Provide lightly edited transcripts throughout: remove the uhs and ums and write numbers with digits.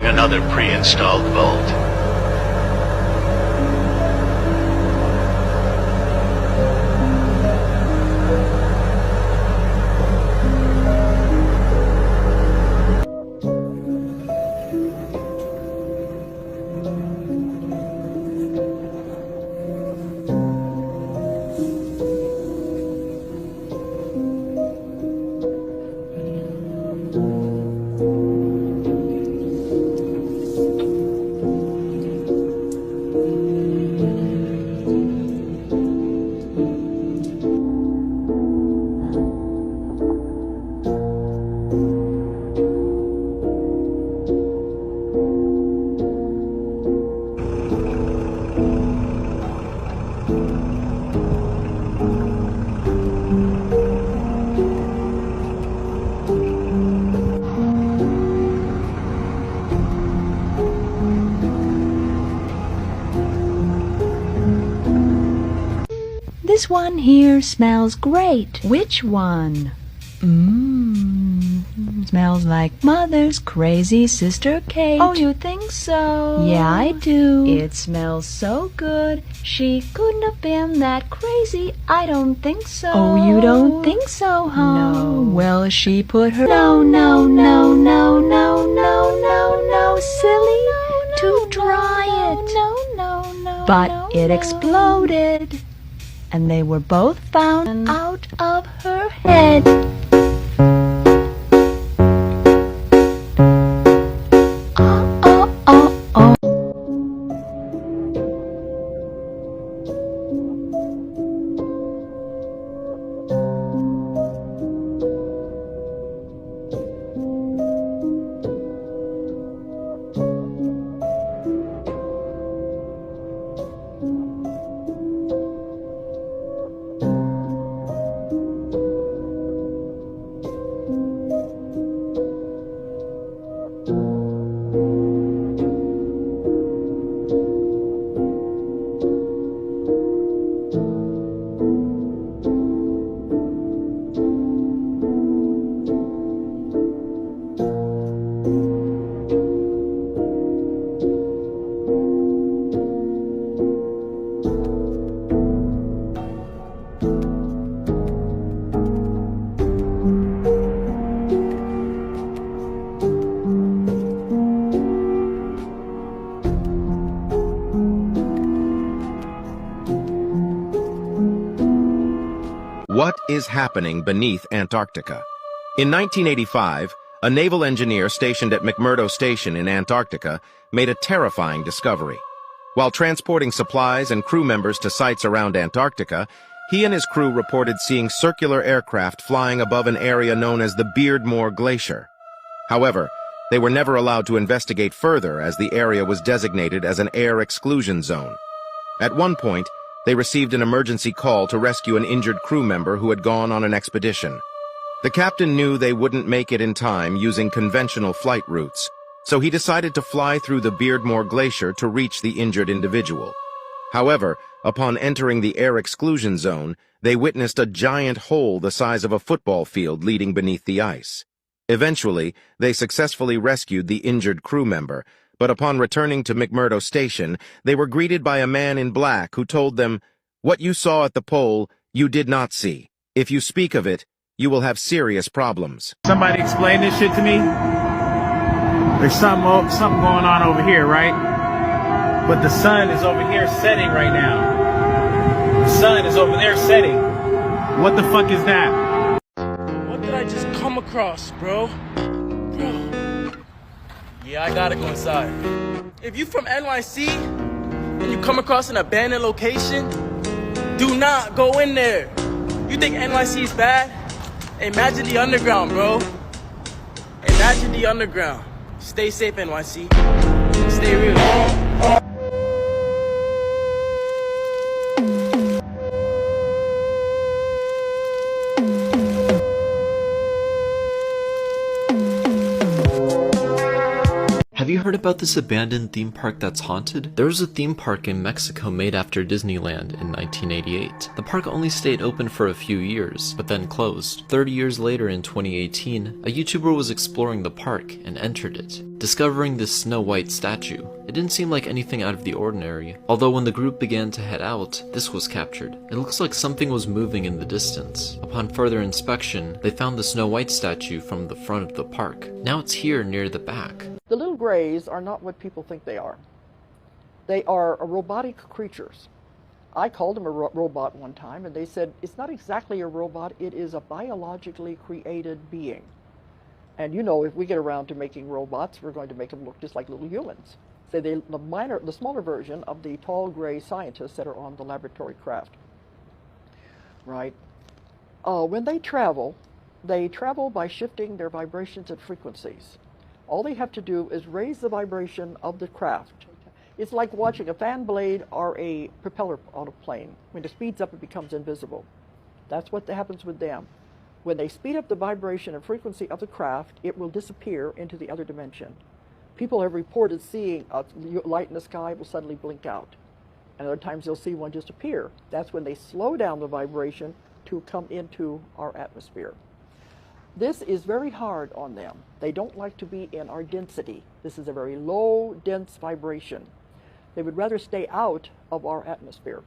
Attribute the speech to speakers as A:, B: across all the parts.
A: Entering another pre-installed vault.
B: This one here smells great. Which one? Smells like Mother's crazy sister Kate. Oh, you think so? Yeah, I do. It smells so good. She couldn't have been that crazy. I don't think so. Oh, you don't think so, huh? No. Well, she put her... No, silly. To dry it. No. But it exploded. And they were both found out of her head.
C: What is happening beneath Antarctica? In 1985, a naval engineer stationed at McMurdo Station in Antarctica made a terrifying discovery. While transporting supplies and crew members to sites around Antarctica, he and his crew reported seeing circular aircraft flying above an area known as the Beardmore Glacier. However, they were never allowed to investigate further as the area was designated as an air exclusion zone. At one point, they received an emergency call to rescue an injured crew member who had gone on an expedition. The captain knew they wouldn't make it in time using conventional flight routes, so he decided to fly through the Beardmore Glacier to reach the injured individual. However, upon entering the air exclusion zone, they witnessed a giant hole the size of a football field leading beneath the ice. Eventually, they successfully rescued the injured crew member, but upon returning to McMurdo Station, they were greeted by a man in black who told them, "What you saw at the pole, you did not see. If you speak of it, you will have serious problems."
D: Somebody explain this shit to me? There's something going on over here, right? But the sun is over here setting right now. The sun is over there setting. What the fuck is that?
E: What did I just come across, bro? Yeah, I gotta go inside. If you from NYC and you come across an abandoned location, do not go in there. You think NYC is bad? Imagine the underground, bro. Imagine the underground. Stay safe, NYC. Stay real.
F: Have you heard about this abandoned theme park that's haunted? There was a theme park in Mexico made after Disneyland in 1988. The park only stayed open for a few years, but then closed. 30 years later in 2018, a YouTuber was exploring the park and entered it, discovering this Snow White statue. It didn't seem like anything out of the ordinary, although when the group began to head out, this was captured. It looks like something was moving in the distance. Upon further inspection, they found the Snow White statue from the front of the park. Now it's here near the back.
G: The little grays are not what people think they are. They are robotic creatures. I called them a robot one time, and they said, it's not exactly a robot, it is a biologically created being. And you know, if we get around to making robots, we're going to make them look just like little humans. So the smaller version of the tall gray scientists that are on the laboratory craft. Right? When they travel by shifting their vibrations and frequencies. All they have to do is raise the vibration of the craft. It's like watching a fan blade or a propeller on a plane. When it speeds up, it becomes invisible. That's what happens with them. When they speed up the vibration and frequency of the craft, it will disappear into the other dimension. People have reported seeing a light in the sky will suddenly blink out. And other times you'll see one just appear. That's when they slow down the vibration to come into our atmosphere. This is very hard on them. They don't like to be in our density. This is a very low, dense vibration. They would rather stay out of our atmosphere.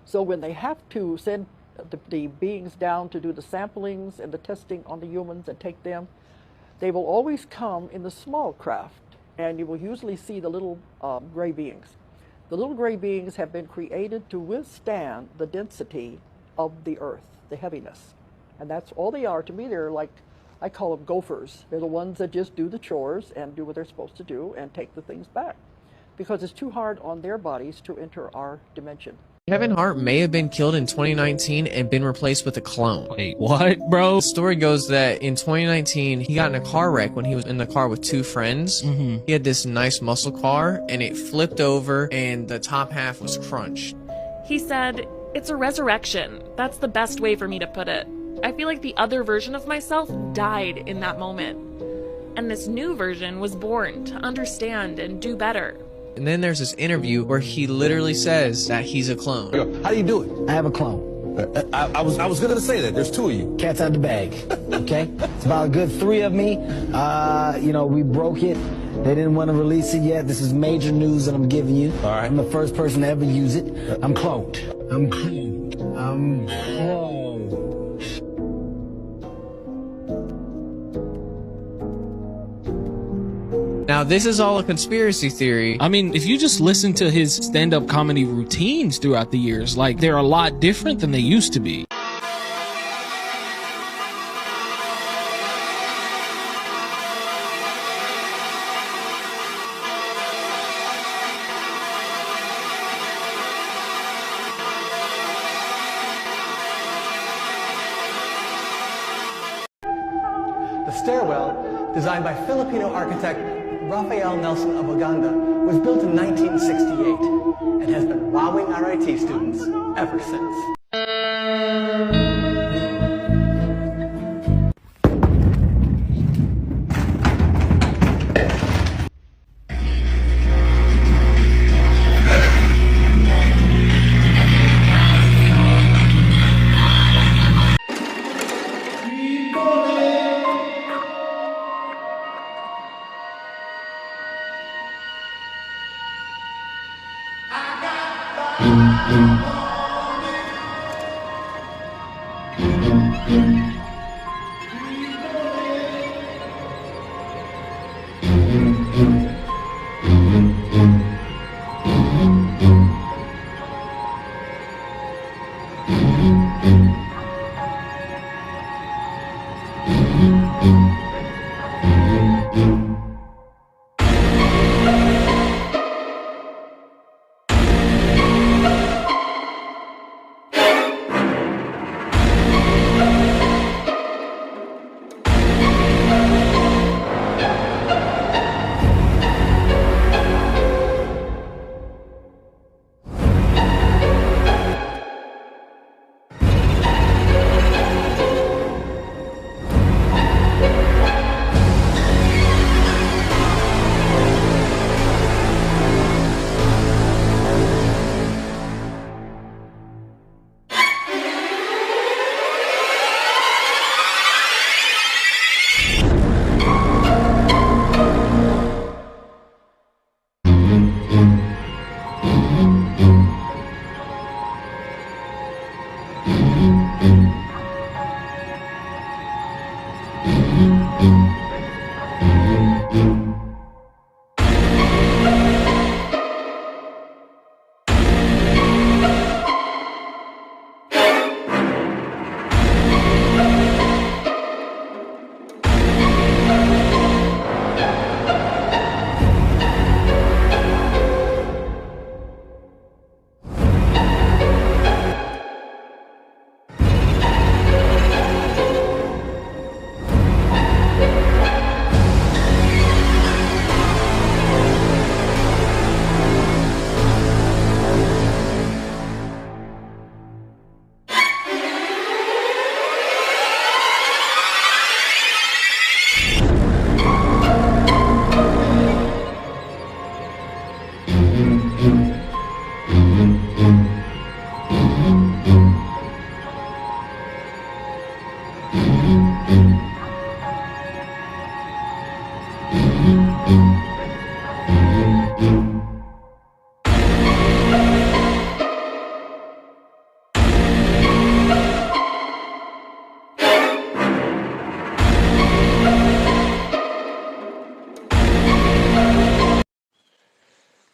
G: So when they have to send the beings down to do the samplings and the testing on the humans and take them, they will always come in the small craft, and you will usually see the little gray beings. The little gray beings have been created to withstand the density of the earth, the heaviness. And that's all they are. To me, they're like, I call them gophers. They're the ones that just do the chores and do what they're supposed to do and take the things back, because it's too hard on their bodies to enter our dimension.
H: Kevin Hart may have been killed in 2019 and been replaced with a clone.
I: Wait, what, bro?
H: The story goes that in 2019, he got in a car wreck when he was in the car with two friends. He had this nice muscle car, and it flipped over, and the top half was crunched.
J: He said, "It's a resurrection. That's the best way for me to put it. I feel like the other version of myself died in that moment. And this new version was born to understand and do better."
H: And then there's this interview where he literally says that he's a clone.
K: How do you do it?
L: I have a clone.
K: I was going to say that. There's two of you.
L: Cat's out the bag, okay? It's about a good 3 of me. You know, we broke it. They didn't want to release it yet. This is major news that I'm giving you.
K: All right.
L: I'm the first person to ever use it. I'm cloned. I'm cloned. I'm cloned.
H: Now, this is all a conspiracy theory.
I: I mean, if you just listen to his stand-up comedy routines throughout the years, like, they're a lot different than they used to be.
M: The stairwell, designed by Filipino architect Rafael Nelson of Uganda, was built in 1968 and has been wowing RIT students ever since.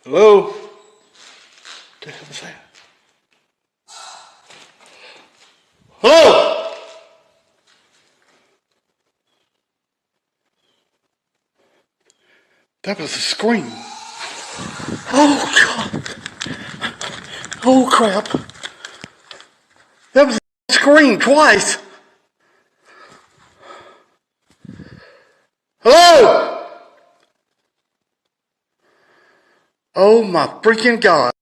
N: Hello? What the hell is that? Hello? That was a scream. Oh, God. Oh, crap. That was a scream twice. Hello? Oh, my freaking God.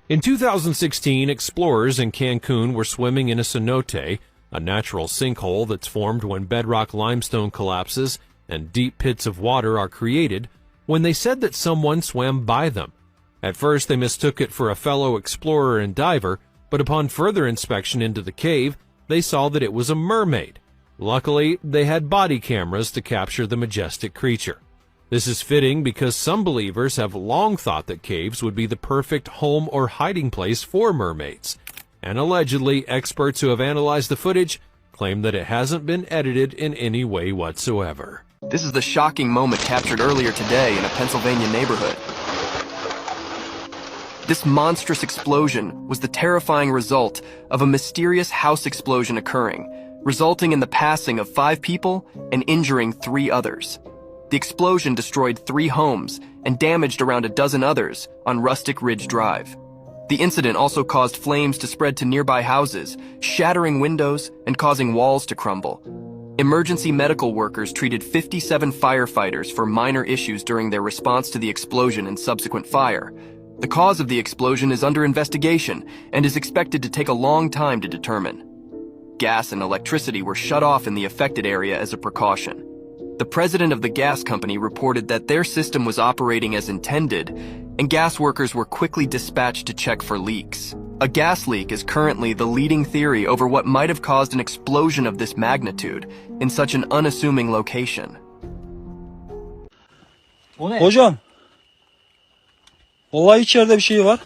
O: In 2016, explorers in Cancun were swimming in a cenote, a natural sinkhole that's formed when bedrock limestone collapses and deep pits of water are created, when they said that someone swam by them. At first, they mistook it for a fellow explorer and diver, but upon further inspection into the cave, they saw that it was a mermaid. Luckily, they had body cameras to capture the majestic creature. This is fitting because some believers have long thought that caves would be the perfect home or hiding place for mermaids. And allegedly, experts who have analyzed the footage claim that it hasn't been edited in any way whatsoever.
P: This is the shocking moment captured earlier today in a Pennsylvania neighborhood. This monstrous explosion was the terrifying result of a mysterious house explosion occurring, resulting in the passing of 5 people and injuring 3 others. The explosion destroyed 3 homes and damaged around a dozen others on Rustic Ridge Drive. The incident also caused flames to spread to nearby houses, shattering windows and causing walls to crumble. Emergency medical workers treated 57 firefighters for minor issues during their response to the explosion and subsequent fire. The cause of the explosion is under investigation and is expected to take a long time to determine. Gas and electricity were shut off in the affected area as a precaution. The president of the gas company reported that their system was operating as intended, and gas workers were quickly dispatched to check for leaks. A gas leak is currently the leading theory over what might have caused an explosion of this magnitude in such an unassuming location.
Q: Hocam, vallahi içeride bir şey var.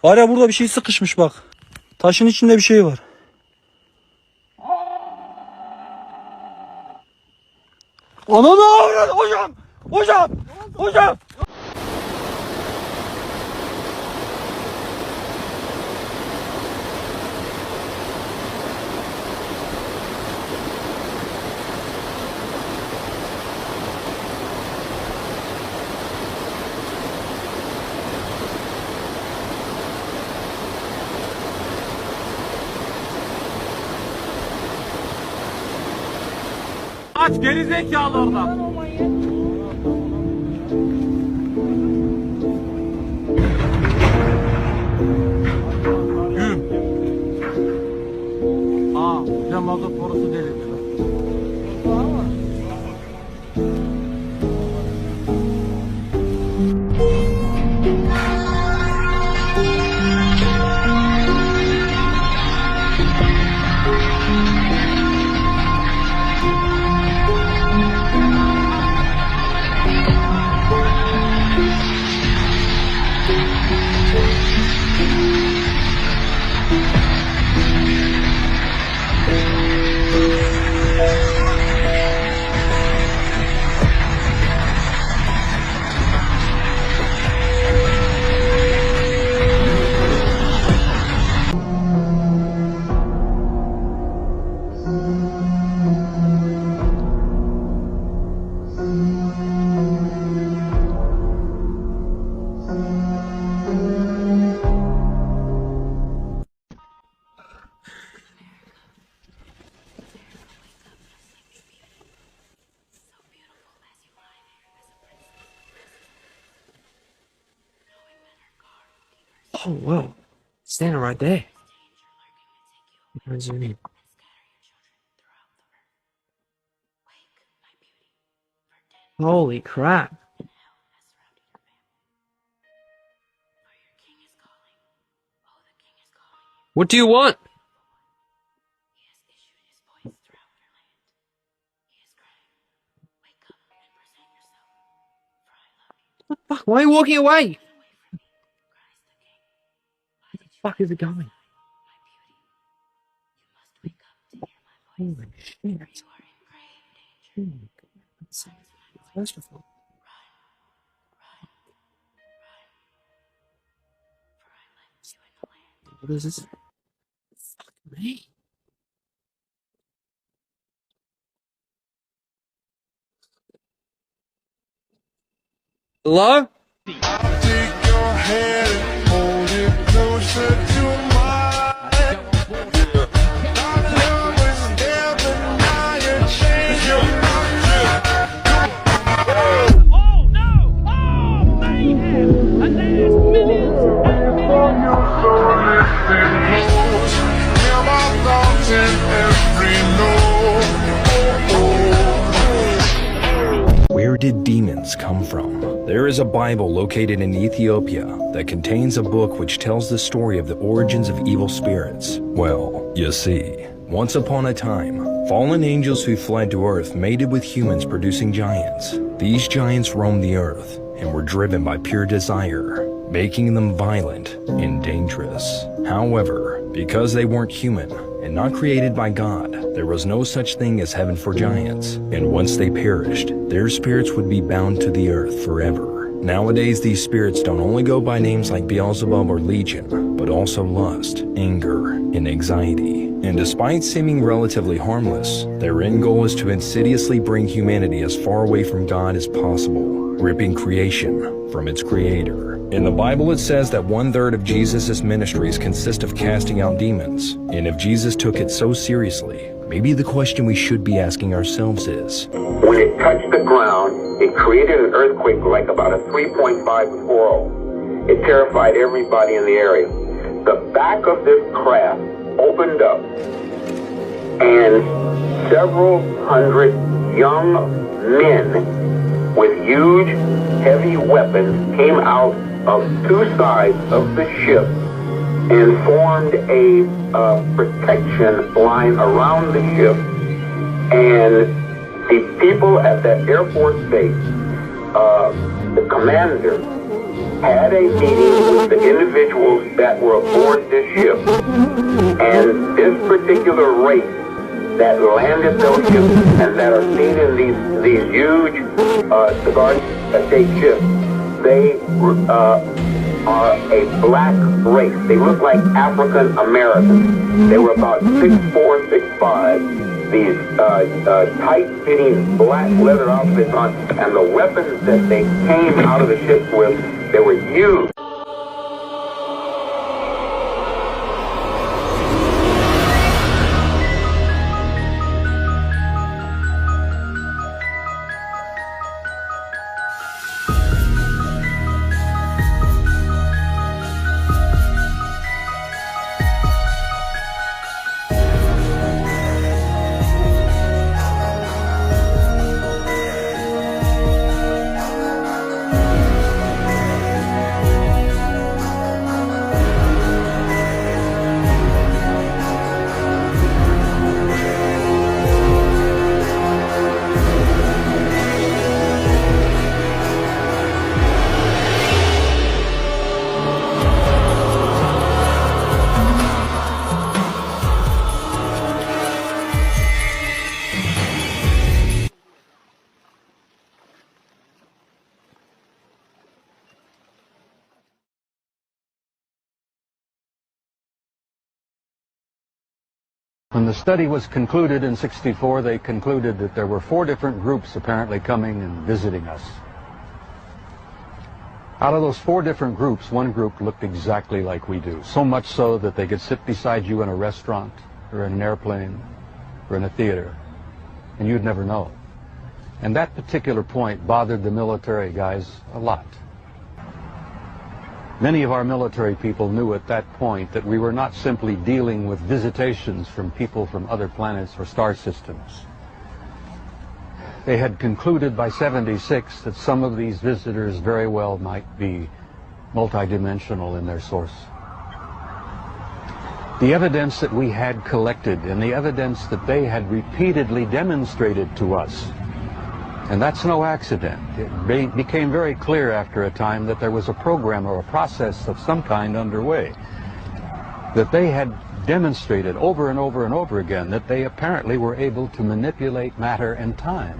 Q: Var ya, burada bir şey sıkışmış bak. Taşın içinde bir şey var. Ananı avradı hocam! Hocam! Hocam!
D: Aç gerizekalı oradan. Bir de mazot borusu delindi.
R: Oh, whoa. Standing right there. Zoom in. Holy crap. What do you want? What the fuck? Why are you walking away? Where the fuck is it going? Holy shit. Oh my god. First of all. What is this? Fuck me. Hello?
S: Where did demons come from? There is a Bible located in Ethiopia that contains a book which tells the story of the origins of evil spirits. Well, you see, once upon a time, fallen angels who fled to earth mated with humans producing giants. These giants roamed the earth and were driven by pure desire, making them violent and dangerous. However, because they weren't human and not created by God, there was no such thing as heaven for giants, and once they perished, their spirits would be bound to the earth forever. Nowadays, these spirits don't only go by names like Beelzebub or Legion, but also lust, anger, and anxiety. And despite seeming relatively harmless, their end goal is to insidiously bring humanity as far away from God as possible, ripping creation from its creator. In the Bible, it says that 1/3 of Jesus' ministries consist of casting out demons. And if Jesus took it so seriously, maybe the question we should be asking ourselves is,
T: when it touched the ground, it created an earthquake like about a 3.540. It terrified everybody in the area. The back of this craft opened up, and several hundred young men with huge, heavy weapons came out of two sides of the ship and formed a protection line around the ship. And the people at that Air Force base, the commander, had a meeting with the individuals that were aboard this ship. And this particular race that landed those ships and that are seen in these huge cigar-shaped ships, they are a black race. They look like African Americans. They were about 6'4", 6'5". These tight-fitting black leather outfits on, and the weapons that they came out of the ships with, they were huge.
U: When the study was concluded in '64, they concluded that there were 4 different groups apparently coming and visiting us. Out of those 4 different groups, one group looked exactly like we do, so much so that they could sit beside you in a restaurant or in an airplane or in a theater, and you'd never know. And that particular point bothered the military guys a lot. Many of our military people knew at that point that we were not simply dealing with visitations from people from other planets or star systems. They had concluded by '76 that some of these visitors very well might be multidimensional in their source. The evidence that we had collected and the evidence that they had repeatedly demonstrated to us, and that's no accident. It became very clear after a time that there was a program or a process of some kind underway, that they had demonstrated over and over and over again that they apparently were able to manipulate matter and time.